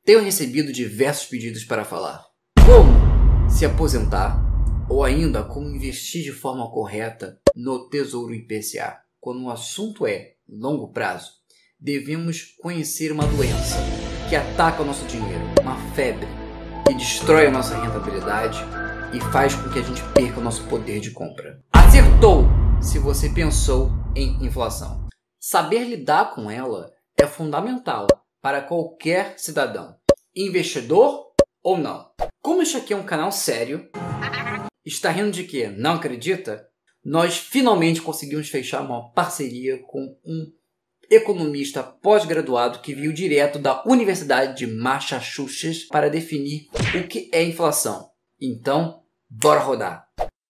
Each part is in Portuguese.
Tenho recebido diversos pedidos para falar como se aposentar ou ainda como investir de forma correta no Tesouro IPCA. Quando o assunto é longo prazo, devemos conhecer uma doença que ataca o nosso dinheiro, uma febre que destrói a nossa rentabilidade e faz com que a gente perca o nosso poder de compra. Acertou se você pensou em inflação. Saber lidar com ela é fundamental para qualquer cidadão, investidor ou não. Como este aqui é um canal sério, está rindo de quê? Não acredita? Nós finalmente conseguimos fechar uma parceria com um economista pós-graduado que veio direto da Universidade de Massachusetts para definir o que é inflação. Então, bora rodar!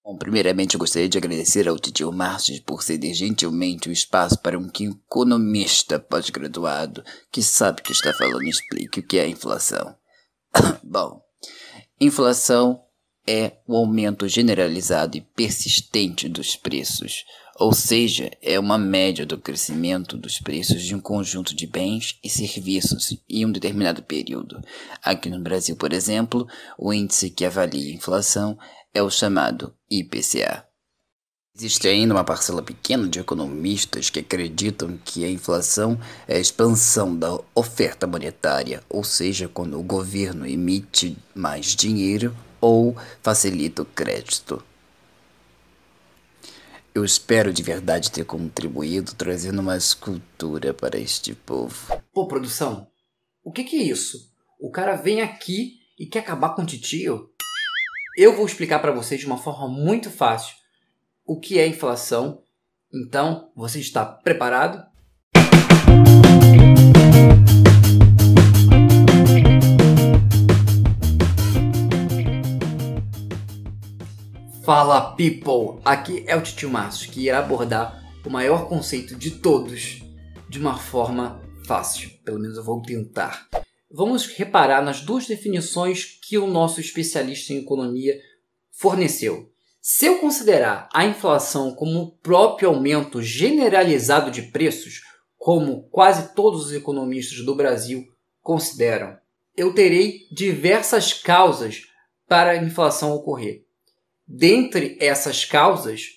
Bom, primeiramente eu gostaria de agradecer ao titio Márcio por ceder gentilmente o espaço para um economista pós-graduado que sabe o que está falando e explique o que é inflação. Bom, inflação é o aumento generalizado e persistente dos preços, ou seja, é uma média do crescimento dos preços de um conjunto de bens e serviços em um determinado período. Aqui no Brasil, por exemplo, o índice que avalia a inflação é o chamado IPCA. Existe ainda uma parcela pequena de economistas que acreditam que a inflação é a expansão da oferta monetária, ou seja, quando o governo emite mais dinheiro ou facilita o crédito. Eu espero de verdade ter contribuído trazendo mais cultura para este povo. Pô, produção, o que é isso? O cara vem aqui e quer acabar com o titio? Eu vou explicar para vocês de uma forma muito fácil o que é inflação. Então, você está preparado? Fala, people! Aqui é o titio Márcio, que irá abordar o maior conceito de todos de uma forma fácil. Pelo menos eu vou tentar. Vamos reparar nas duas definições que o nosso especialista em economia forneceu. Se eu considerar a inflação como o próprio aumento generalizado de preços, como quase todos os economistas do Brasil consideram, eu terei diversas causas para a inflação ocorrer. Dentre essas causas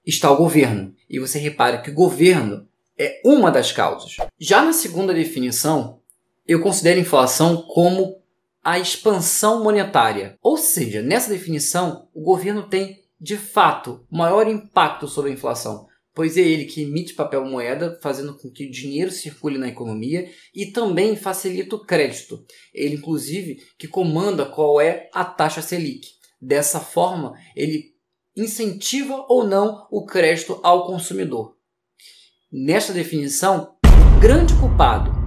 está o governo. E você repara que o governo é uma das causas. Já na segunda definição, eu considero a inflação como a expansão monetária. Ou seja, nessa definição, o governo tem, de fato, maior impacto sobre a inflação, pois é ele que emite papel moeda, fazendo com que o dinheiro circule na economia e também facilita o crédito. Ele, inclusive, que comanda qual é a taxa Selic. Dessa forma, ele incentiva ou não o crédito ao consumidor. Nesta definição, o grande culpado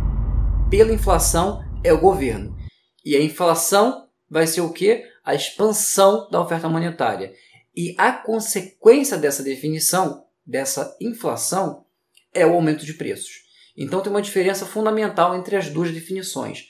pela inflação é o governo. E a inflação vai ser o quê? A expansão da oferta monetária. E a consequência dessa definição, dessa inflação, é o aumento de preços. Então tem uma diferença fundamental entre as duas definições.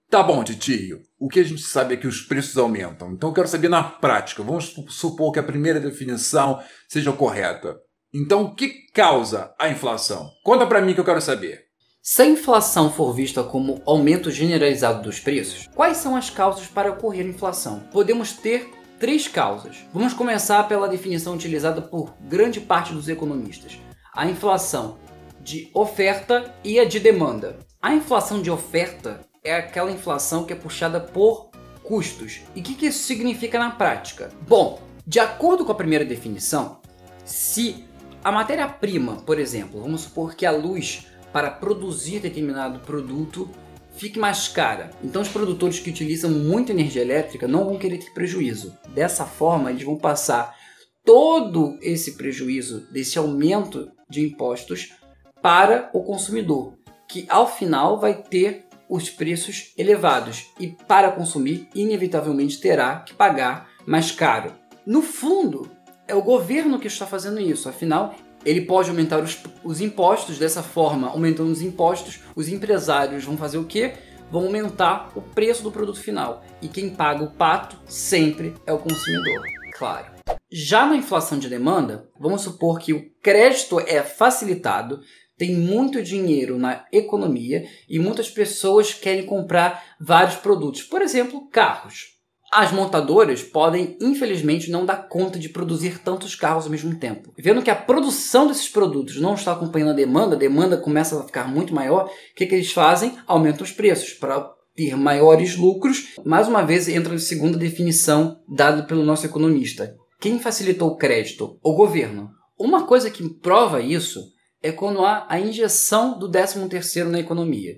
Tá bom, titio. O que a gente sabe é que os preços aumentam. Então eu quero saber na prática. Vamos supor que a primeira definição seja correta. Então o que causa a inflação? Conta pra mim que eu quero saber. Se a inflação for vista como aumento generalizado dos preços, quais são as causas para ocorrer a inflação? Podemos ter três causas. Vamos começar pela definição utilizada por grande parte dos economistas. A inflação de oferta e a de demanda. A inflação de oferta é aquela inflação que é puxada por custos. E o que isso significa na prática? Bom, de acordo com a primeira definição, se a matéria-prima, por exemplo, vamos supor que a luz para produzir determinado produto fique mais cara. Então os produtores que utilizam muita energia elétrica não vão querer ter prejuízo. Dessa forma, eles vão passar todo esse prejuízo, desse aumento de impostos para o consumidor, que ao final vai ter os preços elevados e para consumir inevitavelmente terá que pagar mais caro. No fundo, é o governo que está fazendo isso, afinal ele pode aumentar os impostos. Dessa forma, aumentando os impostos, os empresários vão fazer o quê? Vão aumentar o preço do produto final. E quem paga o pato sempre é o consumidor, claro. Já na inflação de demanda, vamos supor que o crédito é facilitado Tem muito dinheiro na economia e muitas pessoas querem comprar vários produtos. Por exemplo, carros. As montadoras podem, infelizmente, não dar conta de produzir tantos carros ao mesmo tempo. Vendo que a produção desses produtos não está acompanhando a demanda começa a ficar muito maior, o que eles fazem? Aumentam os preços para ter maiores lucros. Mais uma vez, entra a segunda definição dada pelo nosso economista. Quem facilitou o crédito? O governo. Uma coisa que prova isso é quando há a injeção do 13º na economia.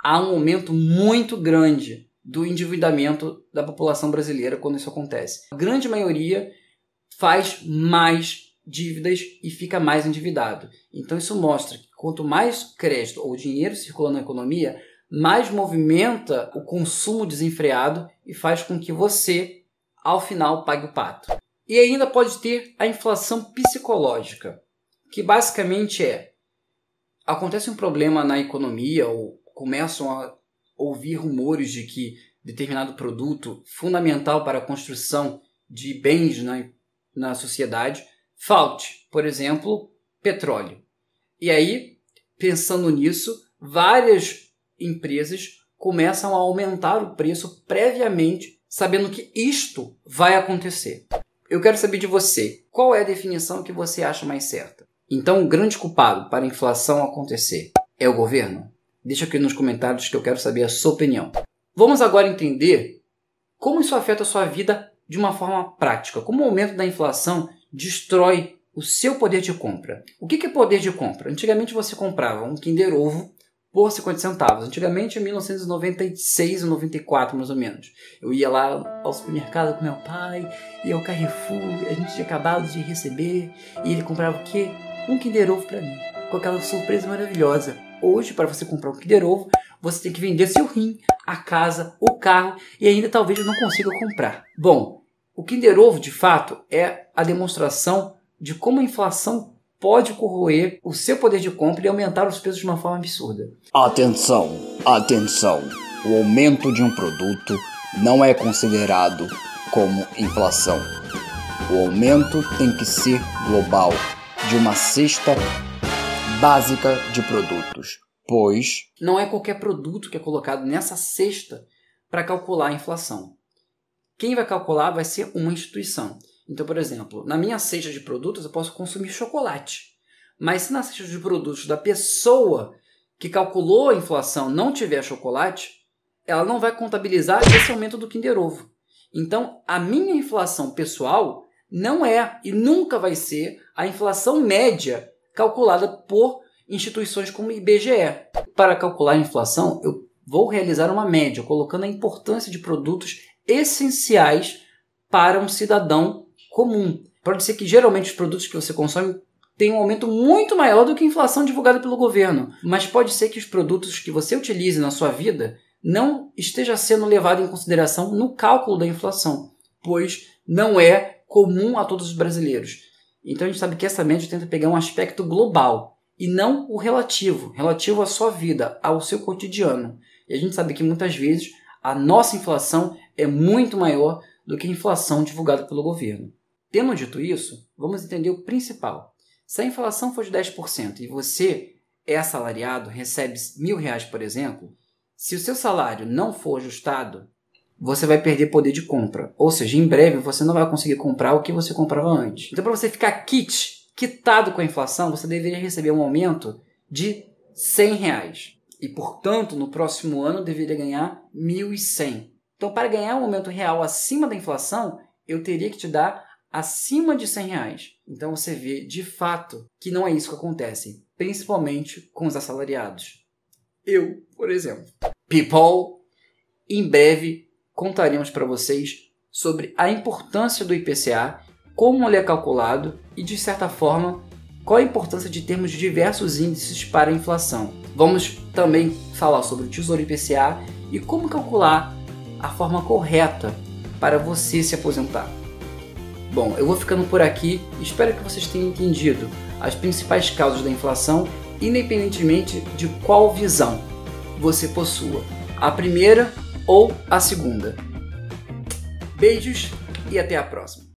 Há um aumento muito grande do endividamento da população brasileira quando isso acontece. A grande maioria faz mais dívidas e fica mais endividado. Então isso mostra que quanto mais crédito ou dinheiro circula na economia, mais movimenta o consumo desenfreado e faz com que você, ao final, pague o pato. E ainda pode ter a inflação psicológica, que basicamente acontece um problema na economia ou começam a ouvir rumores de que determinado produto fundamental para a construção de bens na sociedade falte, por exemplo, petróleo. E aí, pensando nisso, várias empresas começam a aumentar o preço previamente, sabendo que isto vai acontecer. Eu quero saber de você, qual é a definição que você acha mais certa? Então, o grande culpado para a inflação acontecer é o governo? Deixa aqui nos comentários que eu quero saber a sua opinião. Vamos agora entender como isso afeta a sua vida de uma forma prática. Como o aumento da inflação destrói o seu poder de compra. O que é poder de compra? Antigamente você comprava um Kinder Ovo por 50 centavos. Antigamente, em 1996 ou 94, mais ou menos. Eu ia lá ao supermercado com meu pai, ia ao Carrefour, a gente tinha acabado de receber, e ele comprava o quê? Um Kinder Ovo para mim, com aquela surpresa maravilhosa. Hoje, para você comprar um Kinder Ovo, você tem que vender seu rim, a casa, o carro, e ainda talvez não consiga comprar. Bom, o Kinder Ovo, de fato, é a demonstração de como a inflação pode corroer o seu poder de compra e aumentar os preços de uma forma absurda. Atenção, atenção! O aumento de um produto não é considerado como inflação. O aumento tem que ser global, de uma cesta básica de produtos, pois não é qualquer produto que é colocado nessa cesta para calcular a inflação. Quem vai calcular vai ser uma instituição. Então, por exemplo, na minha cesta de produtos eu posso consumir chocolate. Mas se na cesta de produtos da pessoa que calculou a inflação não tiver chocolate, ela não vai contabilizar esse aumento do Kinder Ovo. Então, a minha inflação pessoal não é e nunca vai ser a inflação média calculada por instituições como o IBGE. Para calcular a inflação, eu vou realizar uma média, colocando a importância de produtos essenciais para um cidadão comum. Pode ser que geralmente os produtos que você consome tenham um aumento muito maior do que a inflação divulgada pelo governo, mas pode ser que os produtos que você utilize na sua vida não esteja sendo levado em consideração no cálculo da inflação, pois não é comum a todos os brasileiros. Então a gente sabe que essa média tenta pegar um aspecto global e não o relativo à sua vida, ao seu cotidiano. E a gente sabe que muitas vezes a nossa inflação é muito maior do que a inflação divulgada pelo governo. Tendo dito isso, vamos entender o principal. Se a inflação for de 10% e você é assalariado, recebe R$1.000, por exemplo, se o seu salário não for ajustado, você vai perder poder de compra. Ou seja, em breve você não vai conseguir comprar o que você comprava antes. Então, para você ficar quitado com a inflação, você deveria receber um aumento de R$100. E, portanto, no próximo ano deveria ganhar R$1.100. Então, para ganhar um aumento real acima da inflação, eu teria que te dar acima de R$100. Então, você vê, de fato, que não é isso que acontece, principalmente com os assalariados. Eu, por exemplo. People, em breve contaremos para vocês sobre a importância do IPCA, como ele é calculado e, de certa forma, qual a importância de termos diversos índices para a inflação. Vamos também falar sobre o Tesouro IPCA e como calcular a forma correta para você se aposentar. Bom, eu vou ficando por aqui, espero que vocês tenham entendido as principais causas da inflação, independentemente de qual visão você possua, a primeira ou a segunda. Beijos e até a próxima.